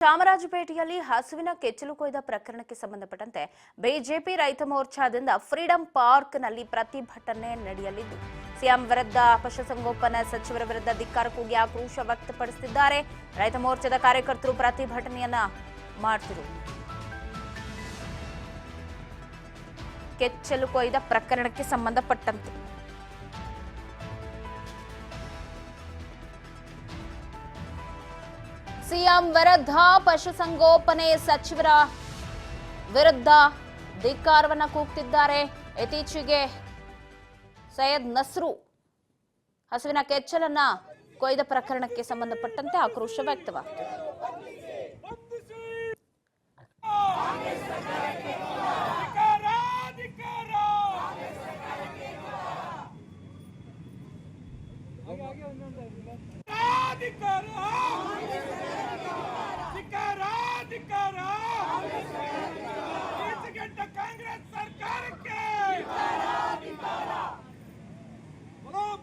ಚಾಮರಾಜಪೇಟೆಯಲ್ಲಿ ಹಸುವಿನ ಕೆಚ್ಚಲು ಕೊಯ್ದ ಪ್ರಕರಣಕ್ಕೆ ಸಂಬಂಧಪಟ್ಟಂತೆ ಬಿಜೆಪಿ ರೈತ ಮೋರ್ಚಾದಿಂದ ಫ್ರೀಡಂ ಪಾರ್ಕ್ನಲ್ಲಿ ಪ್ರತಿಭಟನೆ ನಡೆಯಲಿದ್ದು ಸಿಎಂ ವಿರುದ್ಧ ಪಶುಸಂಗೋಪನಾ ಸಚಿವರ ವಿರುದ್ಧ ಧಿಕ್ಕಾರ ಕೂಗಿ ಆಕ್ರೋಶ ವ್ಯಕ್ತಪಡಿಸುತ್ತಿದ್ದಾರೆ. ರೈತ ಮೋರ್ಚಾದ ಕಾರ್ಯಕರ್ತರು ಪ್ರತಿಭಟನೆಯನ್ನ ಮಾಡುತ್ತಿರುವುದು ಕೆಚ್ಚಲು ಕೊಯ್ದ ಪ್ರಕರಣಕ್ಕೆ ಸಂಬಂಧಪಟ್ಟಂತೆ ಸಿಎಂ ವಿರುದ್ಧ ಪಶುಸಂಗೋಪನೆ ಸಚಿವರ ವಿರುದ್ಧ ಧಿಕ್ಕಾರವನ್ನ ಕೂಗ್ತಿದ್ದಾರೆ. ಇತ್ತೀಚೆಗೆ ಸೈಯದ್ ನಸ್ರು ಹಸುವಿನ ಕೆಚ್ಚಲನ್ನ ಕೊಯ್ದ ಪ್ರಕರಣಕ್ಕೆ ಸಂಬಂಧಪಟ್ಟಂತೆ ಆಕ್ರೋಶ ವ್ಯಕ್ತವಾಗಿದೆ. ಕಾಂಗ್ರೆಸ್ ಸರ್ಕಾರಕ್ಕೆ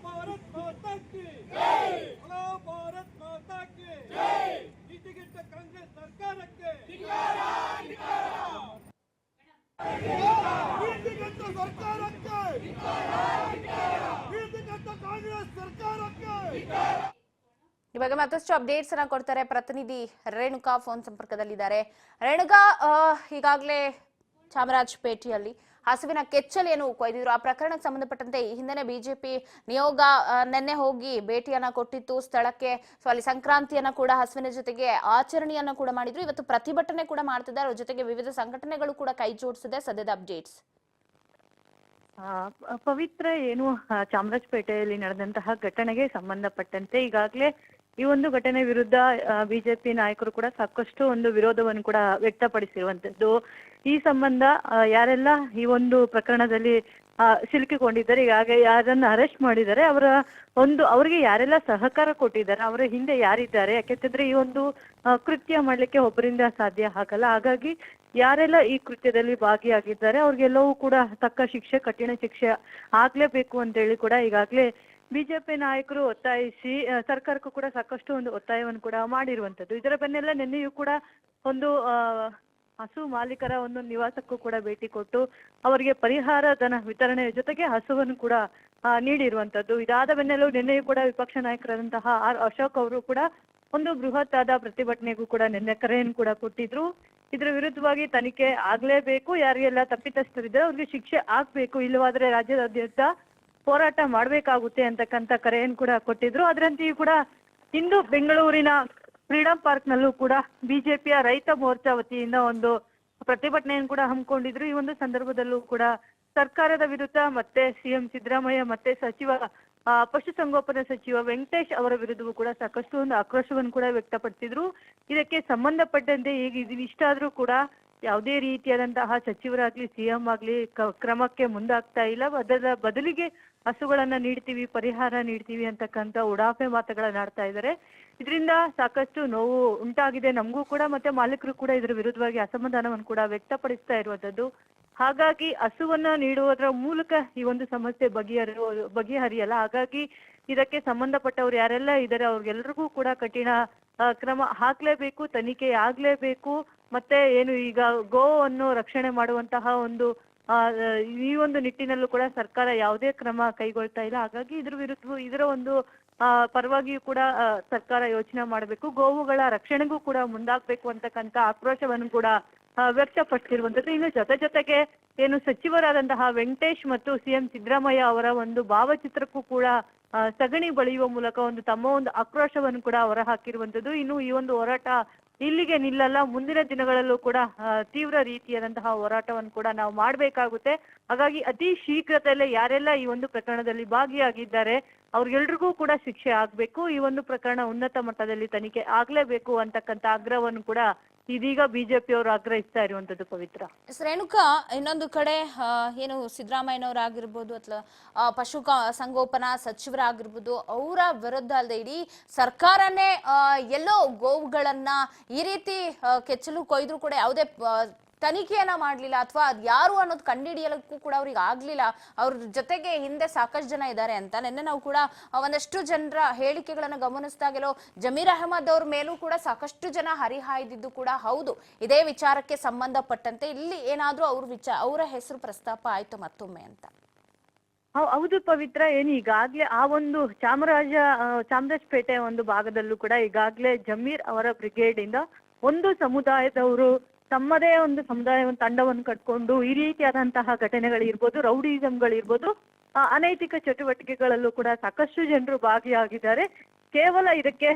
ಭಾರತ್ ಮಾತಾ ಕಿ ಜೈ, ಭಾರತ್ ಮಾತಾ ಕಿ ಜೈ. ನೀತಿಗೆಟ್ಟ ಕಾಂಗ್ರೆಸ್ ಸರ್ಕಾರಕ್ಕೆ ನೀತಿಗೆಟ್ಟ ಸರ್ಕಾರಕ್ಕೆ ನೀತಿಗೆಟ್ಟ ಕಾಂಗ್ರೆಸ್ ಸರ್ಕಾರಕ್ಕೆ. ಇವಾಗ ಮತ್ತಷ್ಟು ಅಪ್ಡೇಟ್ಸ್ ಅನ್ನ ಕೊಡ್ತಾರೆ ಪ್ರತಿನಿಧಿ ರೇಣುಕಾ ಫೋನ್ ಸಂಪರ್ಕದಲ್ಲಿದ್ದಾರೆ. ರೇಣುಕಾ, ಈಗಾಗಲೇ ಚಾಮರಾಜಪೇಟೆಯಲ್ಲಿ ಹಸುವಿನ ಕೆಚ್ಚಲೇನು ಕೊಯ್ದಿದ್ರು, ಆ ಪ್ರಕರಣಕ್ಕೆ ಸಂಬಂಧಪಟ್ಟಂತೆ ಈ ಹಿಂದೆ ಬಿಜೆಪಿ ನಿಯೋಗ ನಿನ್ನೆ ಹೋಗಿ ಭೇಟಿಯನ್ನ ಕೊಟ್ಟಿತ್ತು ಸ್ಥಳಕ್ಕೆ. ಸೊ ಅಲ್ಲಿ ಸಂಕ್ರಾಂತಿಯನ್ನ ಕೂಡ ಹಸುವಿನ ಜೊತೆಗೆ ಆಚರಣೆಯನ್ನ ಕೂಡ ಮಾಡಿದ್ರು. ಇವತ್ತು ಪ್ರತಿಭಟನೆ ಕೂಡ ಮಾಡ್ತಿದ್ದಾರೆ. ಅವ್ರ ಜೊತೆಗೆ ವಿವಿಧ ಸಂಘಟನೆಗಳು ಕೂಡ ಕೈ ಜೋಡಿಸಿದೆ. ಸದ್ಯದ ಅಪ್ಡೇಟ್ಸ್. ಪವಿತ್ರ ಏನು ಚಾಮರಾಜಪೇಟೆಯಲ್ಲಿ ನಡೆದಂತಹ ಘಟನೆಗೆ ಸಂಬಂಧಪಟ್ಟಂತೆ ಈಗಾಗಲೇ ಈ ಒಂದು ಘಟನೆ ವಿರುದ್ಧ ಬಿಜೆಪಿ ನಾಯಕರು ಕೂಡ ಸಾಕಷ್ಟು ಒಂದು ವಿರೋಧವನ್ನು ಕೂಡ ವ್ಯಕ್ತಪಡಿಸಿರುವಂತದ್ದು. ಈ ಸಂಬಂಧ ಯಾರೆಲ್ಲ ಈ ಒಂದು ಪ್ರಕರಣದಲ್ಲಿ ಸಿಲುಕಿಕೊಂಡಿದ್ದಾರೆ, ಈಗಾಗ ಯಾರನ್ನ ಅರೆಸ್ಟ್ ಮಾಡಿದ್ದಾರೆ, ಅವರಿಗೆ ಯಾರೆಲ್ಲ ಸಹಕಾರ ಕೊಟ್ಟಿದ್ದಾರೆ, ಅವರ ಹಿಂದೆ ಯಾರಿದ್ದಾರೆ, ಯಾಕೆಂತಂದ್ರೆ ಈ ಒಂದು ಕೃತ್ಯ ಮಾಡ್ಲಿಕ್ಕೆ ಒಬ್ಬರಿಂದ ಸಾಧ್ಯ ಆಗಲ್ಲ. ಹಾಗಾಗಿ ಯಾರೆಲ್ಲ ಈ ಕೃತ್ಯದಲ್ಲಿ ಭಾಗಿಯಾಗಿದ್ದಾರೆ ಅವ್ರಿಗೆಲ್ಲವೂ ಕೂಡ ತಕ್ಕ ಶಿಕ್ಷೆ, ಕಠಿಣ ಶಿಕ್ಷೆ ಆಗ್ಲೇಬೇಕು ಅಂತ ಹೇಳಿ ಕೂಡ ಈಗಾಗಲೇ ಬಿಜೆಪಿ ನಾಯಕರು ಒತ್ತಾಯಿಸಿ ಸರ್ಕಾರಕ್ಕೂ ಕೂಡ ಸಾಕಷ್ಟು ಒಂದು ಒತ್ತಾಯವನ್ನು ಕೂಡ ಮಾಡಿರುವಂತದ್ದು. ಇದರ ಬೆನ್ನೆಲ್ಲ ನಿನ್ನೆಯೂ ಕೂಡ ಒಂದು ಹಸು ಮಾಲೀಕರ ಒಂದು ನಿವಾಸಕ್ಕೂ ಕೂಡ ಭೇಟಿ ಕೊಟ್ಟು ಅವರಿಗೆ ಪರಿಹಾರ ಧನ ವಿತರಣೆ ಜೊತೆಗೆ ಹಸುವನ್ನು ಕೂಡ ನೀಡಿರುವಂತದ್ದು. ಇದಾದ ಬೆನ್ನೆಲ್ಲೂ ನಿನ್ನೆಯೂ ಕೂಡ ವಿಪಕ್ಷ ನಾಯಕರಾದಂತಹ ಆರ್ ಅಶೋಕ್ ಅವರು ಕೂಡ ಒಂದು ಬೃಹತ್ ಆದ ಪ್ರತಿಭಟನೆಗೂ ಕೂಡ ನಿನ್ನೆ ಕರೆಯನ್ನು ಕೂಡ ಕೊಟ್ಟಿದ್ರು. ಇದ್ರ ವಿರುದ್ಧವಾಗಿ ತನಿಖೆ ಆಗ್ಲೇಬೇಕು, ಯಾರಿಗೆಲ್ಲ ತಪ್ಪಿತಸ್ಥರಿದ್ದಾರೆ ಅವ್ರಿಗೆ ಶಿಕ್ಷೆ ಆಗ್ಬೇಕು, ಇಲ್ಲವಾದ್ರೆ ರಾಜ್ಯಾದ್ಯಂತ ಹೋರಾಟ ಮಾಡ್ಬೇಕಾಗುತ್ತೆ ಅಂತಕ್ಕಂಥ ಕರೆಯನ್ನು ಕೂಡ ಕೊಟ್ಟಿದ್ರು. ಅದರಂತೆಯೂ ಕೂಡ ಇಂದು ಬೆಂಗಳೂರಿನ ಫ್ರೀಡಂ ಪಾರ್ಕ್ ನಲ್ಲೂ ಕೂಡ ಬಿಜೆಪಿಯ ರೈತ ಮೋರ್ಚಾ ವತಿಯಿಂದ ಒಂದು ಪ್ರತಿಭಟನೆಯನ್ನು ಕೂಡ ಹಮ್ಮಿಕೊಂಡಿದ್ರು. ಈ ಒಂದು ಸಂದರ್ಭದಲ್ಲೂ ಕೂಡ ಸರ್ಕಾರದ ವಿರುದ್ಧ ಮತ್ತೆ ಸಿಎಂ ಸಿದ್ದರಾಮಯ್ಯ ಮತ್ತೆ ಪಶುಸಂಗೋಪನಾ ಸಚಿವ ವೆಂಕಟೇಶ್ ಅವರ ವಿರುದ್ಧವೂ ಕೂಡ ಸಾಕಷ್ಟು ಒಂದು ಆಕ್ರೋಶವನ್ನು ಕೂಡ ವ್ಯಕ್ತಪಡಿಸಿದ್ರು. ಇದಕ್ಕೆ ಸಂಬಂಧಪಟ್ಟಂತೆ ಈಗ ಇಷ್ಟಾದ್ರೂ ಕೂಡ ಯಾವುದೇ ರೀತಿಯಾದಂತಹ ಸಚಿವರಾಗ್ಲಿ ಸಿಎಂ ಆಗ್ಲಿ ಕ್ರಮಕ್ಕೆ ಮುಂದಾಗ್ತಾ ಇಲ್ಲ. ಅದರ ಬದಲಿಗೆ ಹಸುಗಳನ್ನ ನೀಡ್ತೀವಿ, ಪರಿಹಾರ ನೀಡ್ತೀವಿ ಅಂತಕ್ಕಂಥ ಉಡಾಫೆ ಮಾತುಗಳನ್ನ ಆಡ್ತಾ ಇದ್ದಾರೆ. ಇದರಿಂದ ಸಾಕಷ್ಟು ನೋವು ಉಂಟಾಗಿದೆ ನಮಗೂ ಕೂಡ, ಮತ್ತೆ ಮಾಲೀಕರು ಕೂಡ ಇದರ ವಿರುದ್ಧವಾಗಿ ಅಸಮಾಧಾನವನ್ನು ಕೂಡ ವ್ಯಕ್ತಪಡಿಸ್ತಾ ಇರುವಂತದ್ದು. ಹಾಗಾಗಿ ಹಸುವನ್ನ ನೀಡುವುದರ ಮೂಲಕ ಈ ಒಂದು ಸಮಸ್ಯೆ ಬಗೆಹರಿಯಲ್ಲ. ಹಾಗಾಗಿ ಇದಕ್ಕೆ ಸಂಬಂಧಪಟ್ಟವ್ರು ಯಾರೆಲ್ಲ ಇದ್ದಾರೆ ಅವ್ರಿಗೆಲ್ರಿಗೂ ಕೂಡ ಕಠಿಣ ಕ್ರಮ ಹಾಕ್ಲೇಬೇಕು, ತನಿಖೆ ಆಗ್ಲೇಬೇಕು. ಮತ್ತೆ ಏನು ಈಗ ಗೋವನ್ನು ರಕ್ಷಣೆ ಮಾಡುವಂತಹ ಒಂದು ಈ ಒಂದು ನಿಟ್ಟಿನಲ್ಲೂ ಕೂಡ ಸರ್ಕಾರ ಯಾವುದೇ ಕ್ರಮ ಕೈಗೊಳ್ತಾ ಇಲ್ಲ. ಹಾಗಾಗಿ ಇದರ ಒಂದು ಪರವಾಗಿಯೂ ಕೂಡ ಸರ್ಕಾರ ಯೋಚನೆ ಮಾಡಬೇಕು, ಗೋವುಗಳ ರಕ್ಷಣೆಗೂ ಕೂಡ ಮುಂದಾಗಬೇಕು ಅಂತಕ್ಕಂಥ ಆಕ್ರೋಶವನ್ನು ಕೂಡ ವ್ಯಕ್ತಪಡಿಸಿರುವಂತದ್ದು. ಇನ್ನು ಜೊತೆಗೆ ಏನು ಸಚಿವರಾದಂತಹ ವೆಂಕಟೇಶ್ ಮತ್ತು ಸಿಎಂ ಸಿದ್ದರಾಮಯ್ಯ ಅವರ ಒಂದು ಭಾವಚಿತ್ರಕ್ಕೂ ಕೂಡ ಸಗಣಿ ಬಳಿಯುವ ಮೂಲಕ ತಮ್ಮ ಒಂದು ಆಕ್ರೋಶವನ್ನು ಕೂಡ ಹೊರ ಹಾಕಿರುವಂತದ್ದು. ಇನ್ನು ಈ ಒಂದು ಹೋರಾಟ ಇಲ್ಲಿಗೆ ನಿಲ್ಲಲ್ಲ, ಮುಂದಿನ ದಿನಗಳಲ್ಲೂ ಕೂಡ ತೀವ್ರ ರೀತಿಯಾದಂತಹ ಹೋರಾಟವನ್ನು ಕೂಡ ನಾವು ಮಾಡ್ಬೇಕಾಗುತ್ತೆ. ಹಾಗಾಗಿ ಅತಿ ಶೀಘ್ರದಲ್ಲೇ ಯಾರೆಲ್ಲ ಈ ಒಂದು ಪ್ರಕರಣದಲ್ಲಿ ಭಾಗಿಯಾಗಿದ್ದಾರೆ ಅವ್ರಿಗೆಲ್ರಿಗೂ ಕೂಡ ಶಿಕ್ಷೆ ಆಗ್ಬೇಕು, ಈ ಒಂದು ಪ್ರಕರಣ ಉನ್ನತ ಮಟ್ಟದಲ್ಲಿ ತನಿಖೆ ಆಗ್ಲೇಬೇಕು ಅಂತಕ್ಕಂಥ ಆಗ್ರಹವನ್ನು ಕೂಡ ಇದೀಗ ಬಿಜೆಪಿ ಅವರು ಆಗ್ರಹಿಸ್ತಾ ಇರುವಂತದ್ದು. ಪವಿತ್ರ. ರೇಣುಕಾ, ಇನ್ನೊಂದು ಕಡೆ ಏನು ಸಿದ್ದರಾಮಯ್ಯನವರಾಗಿರ್ಬೋದು ಅಥವಾ ಪಶು ಸಂಗೋಪನಾ ಸಚಿವರಾಗಿರ್ಬೋದು ಅವರ ವಿರುದ್ಧ ಅಲ್ಲದೆ ಇಡೀ ಸರ್ಕಾರನೇ ಎಲ್ಲೋ ಗೋವುಗಳನ್ನ ಈ ರೀತಿ ಕೆಚ್ಚಲು ಕೊಯ್ದ್ರು ಕೂಡ ಯಾವುದೇ ತನಿಖೆಯನ್ನ ಮಾಡ್ಲಿಲ್ಲ ಅಥವಾ ಅದ್ ಯಾರು ಅನ್ನೋದು ಕಂಡುಹಿಡಿಯಲಿಕ್ಕೂ ಕೂಡ ಅವ್ರಿಗೆ ಆಗ್ಲಿಲ್ಲ. ಅವ್ರ ಜೊತೆಗೆ ಹಿಂದೆ ಸಾಕಷ್ಟು ಜನ ಇದ್ದಾರೆ ಅಂತ ನಿನ್ನೆ ನಾವು ಕೂಡ ಒಂದಷ್ಟು ಜನರ ಹೇಳಿಕೆಗಳನ್ನ ಗಮನಿಸಿದಾಗೆಲ್ಲೋ ಜಮೀರ್ ಅಹಮದ್ ಅವ್ರ ಮೇಲೂ ಕೂಡ ಸಾಕಷ್ಟು ಜನ ಹರಿಹಾಯ್ದಿದ್ದು ಕೂಡ ಹೌದು. ಇದೇ ವಿಚಾರಕ್ಕೆ ಸಂಬಂಧಪಟ್ಟಂತೆ ಇಲ್ಲಿ ಏನಾದ್ರೂ ಅವರ ಹೆಸರು ಪ್ರಸ್ತಾಪ ಆಯ್ತು ಮತ್ತೊಮ್ಮೆ ಅಂತ? ಹೌದು ಪವಿತ್ರ, ಏನು ಈಗಾಗ್ಲೇ ಆ ಒಂದು ಚಾಮರಾಜಪೇಟೆ ಒಂದು ಭಾಗದಲ್ಲೂ ಕೂಡ ಈಗಾಗ್ಲೇ ಜಮೀರ್ ಅವರ ಬ್ರಿಗೇಡ್ ಇಂದ ಒಂದು ಸಮುದಾಯದವರು ತಮ್ಮದೇ ಒಂದು ಒಂದು ತಂಡವನ್ನು ಕಟ್ಕೊಂಡು ಈ ರೀತಿಯಾದಂತಹ ಘಟನೆಗಳಿರ್ಬೋದು, ರೌಡಿಸಂಗಳಿರ್ಬೋದು, ಅನೈತಿಕ ಚಟುವಟಿಕೆಗಳಲ್ಲೂ ಕೂಡ ಸಾಕಷ್ಟು ಜನರು ಭಾಗಿಯಾಗಿದ್ದಾರೆ. ಕೇವಲ ಇದಕ್ಕೆ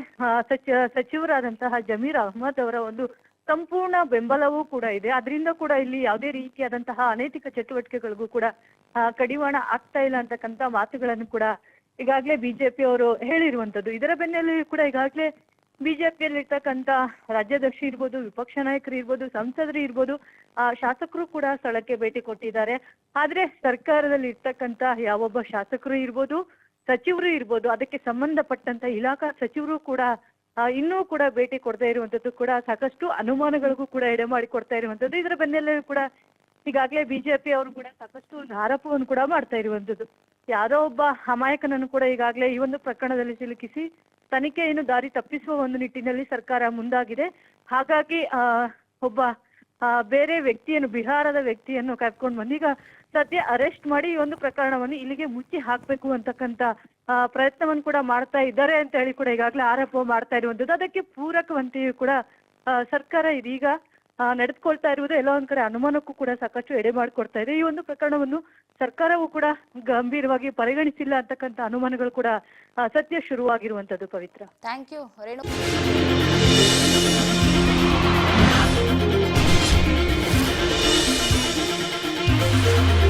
ಸಚಿವರಾದಂತಹ ಜಮೀರ್ ಅಹಮದ್ ಅವರ ಒಂದು ಸಂಪೂರ್ಣ ಬೆಂಬಲವೂ ಕೂಡ ಇದೆ. ಅದರಿಂದ ಕೂಡ ಇಲ್ಲಿ ಯಾವುದೇ ರೀತಿಯಾದಂತಹ ಅನೈತಿಕ ಚಟುವಟಿಕೆಗಳಿಗೂ ಕೂಡ ಕಡಿವಾಣ ಆಗ್ತಾ ಇಲ್ಲ ಅಂತಕ್ಕಂಥ ಮಾತುಗಳನ್ನು ಕೂಡ ಈಗಾಗಲೇ ಬಿಜೆಪಿ ಅವರು ಹೇಳಿರುವಂತದ್ದು. ಇದರ ಬೆನ್ನಲ್ಲೂ ಕೂಡ ಈಗಾಗಲೇ ಬಿಜೆಪಿಯಲ್ಲಿ ಇರ್ತಕ್ಕಂಥ ರಾಜ್ಯಾಧ್ಯಕ್ಷ ಇರ್ಬೋದು, ವಿಪಕ್ಷ ನಾಯಕರು ಇರ್ಬೋದು, ಸಂಸದರು ಇರ್ಬೋದು, ಶಾಸಕರು ಕೂಡ ಸ್ಥಳಕ್ಕೆ ಭೇಟಿ ಕೊಟ್ಟಿದ್ದಾರೆ. ಆದ್ರೆ ಸರ್ಕಾರದಲ್ಲಿ ಇರ್ತಕ್ಕಂಥ ಯಾವೊಬ್ಬ ಶಾಸಕರು ಇರ್ಬೋದು, ಸಚಿವರು ಇರ್ಬೋದು, ಅದಕ್ಕೆ ಸಂಬಂಧಪಟ್ಟಂತ ಇಲಾಖಾ ಸಚಿವರು ಕೂಡ ಇನ್ನೂ ಕೂಡ ಭೇಟಿ ಕೊಡದೇ ಇರುವಂತದ್ದು ಕೂಡ ಸಾಕಷ್ಟು ಅನುಮಾನಗಳಿಗೂ ಕೂಡ ಎಡೆ ಮಾಡಿ ಕೊಡ್ತಾ ಇರುವಂತದ್ದು. ಇದರ ಬೆನ್ನಲ್ಲೇ ಕೂಡ ಈಗಾಗಲೇ ಬಿಜೆಪಿ ಅವರು ಕೂಡ ಸಾಕಷ್ಟು ಒಂದು ಆರೋಪವನ್ನು ಕೂಡ ಮಾಡ್ತಾ ಇರುವಂತದ್ದು. ಯಾರೋ ಒಬ್ಬ ಅಮಾಯಕನನ್ನು ಕೂಡ ಈಗಾಗಲೇ ಈ ಒಂದು ಪ್ರಕರಣದಲ್ಲಿ ಸಿಲುಕಿಸಿ ತನಿಖೆಯನ್ನು ದಾರಿ ತಪ್ಪಿಸುವ ಒಂದು ನಿಟ್ಟಿನಲ್ಲಿ ಸರ್ಕಾರ ಮುಂದಾಗಿದೆ. ಹಾಗಾಗಿ ಒಬ್ಬ ಬೇರೆ ವ್ಯಕ್ತಿಯನ್ನು, ಬಿಹಾರದ ವ್ಯಕ್ತಿಯನ್ನು ಕರ್ಕೊಂಡು ಬಂದು ಈಗ ಸದ್ಯ ಅರೆಸ್ಟ್ ಮಾಡಿ ಈ ಒಂದು ಪ್ರಕರಣವನ್ನು ಇಲ್ಲಿಗೆ ಮುಚ್ಚಿ ಹಾಕ್ಬೇಕು ಅಂತಕ್ಕಂಥ ಪ್ರಯತ್ನವನ್ನು ಕೂಡ ಮಾಡ್ತಾ ಇದ್ದಾರೆ ಅಂತ ಹೇಳಿ ಕೂಡ ಈಗಾಗಲೇ ಆರೋಪ ಮಾಡ್ತಾ ಇರುವಂತದ್ದು. ಅದಕ್ಕೆ ಪೂರಕವಂತೆಯೂ ಕೂಡ ಸರ್ಕಾರ ಇದೀಗ ನಡೆದುಕೊಳ್ತಾ ಇರುವುದು ಎಲ್ಲ ಒಂದ್ ಕಡೆ ಅನುಮಾನಕ್ಕೂ ಕೂಡ ಸಾಕಷ್ಟು ಎಡೆ ಮಾಡಿಕೊಡ್ತಾ ಇದೆ. ಈ ಒಂದು ಪ್ರಕರಣವನ್ನು ಸರ್ಕಾರವೂ ಕೂಡ ಗಂಭೀರವಾಗಿ ಪರಿಗಣಿಸಿಲ್ಲ ಅಂತಕ್ಕಂಥ ಅನುಮಾನಗಳು ಕೂಡ ಸದ್ಯ ಶುರುವಾಗಿರುವಂತದ್ದು. Pavitra, thank you Renu. Thank you.